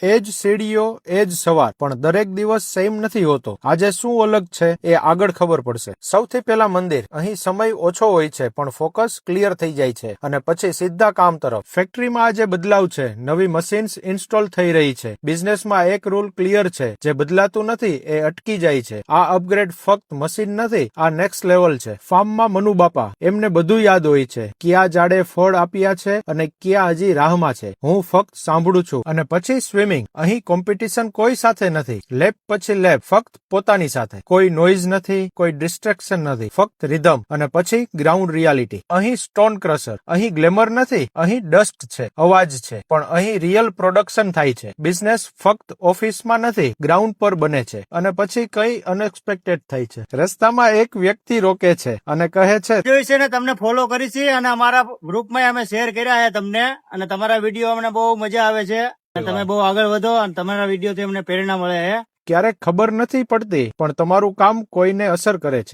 એ જ સીડીઓ, એ જ સવાર, પણ દરેક દિવસ સેમ નથી હોતો. આજે શું અલગ છે એ આગળ ખબર પડશે. સૌથી પહેલા મંદિર. અહીં સમય ઓછો હોય છે પણ ફોકસ ક્લિયર થઈ જાય છે અને પછી સીધા કામ તરફ. ફેક્ટરીમાં આજે બદલાવ છે, નવી મશીન્સ ઇન્સ્ટોલ થઈ રહી છે. બિઝનેસમાં એક રૂલ ક્લિયર છે, જે બદલાતું નથી એ અટકી જાય છે. આ અપગ્રેડ ફક્ત મશીન નથી, આ નેક્સ્ટ લેવલ છે. ફાર્મમાં મનુ બાપા, એમને બધું યાદ હોય છે, કયા ઝાડે ફળ આપ્યા છે અને કયા હજી રાહમાં છે. હું ફક્ત સાંભળું છું. અને પછી સ્વિમિંગ. અહીં કોમ્પિટિશન કોઈ સાથે નથી. લેપ પછી લેપ, ફક્ત પોતાની સાથે. કોઈ નોઇઝ નથી, કોઈ ડિસ્ટ્રેક્શન નથી, ફક્ત રિધમ. અને પછી ગ્રાઉન્ડ રિયાલિટી. અહીં સ્ટોન ક્રશર. અહીં ગ્લેમર નથી, અહીં ડસ્ટ છે, અવાજ છે, પણ અહીં રિયલ પ્રોડક્શન થાય છે. બિઝનેસ ફક્ત ઓફિસમાં નથી, ગ્રાઉન્ડ પર બને છે. અને પછી કઈ અનએક્સપેક્ટેડ થાય છે. રસ્તામાં એક વ્યક્તિ રોકે છે અને કહે છે, વિશે ને તમને ફોલો કરી છે અને અમારા ગ્રુપમાં અમે શેર કર્યા છે તમને, અને તમારા વિડીયો અમને બહુ મજા આવે છે. તમે બહુ આગળ વધો અને તમારા વિડીયોથી અમને પ્રેરણા મળે છે. ક્યારેક ખબર નથી પડતી પણ તમારું કામ કોઈને અસર કરે છે.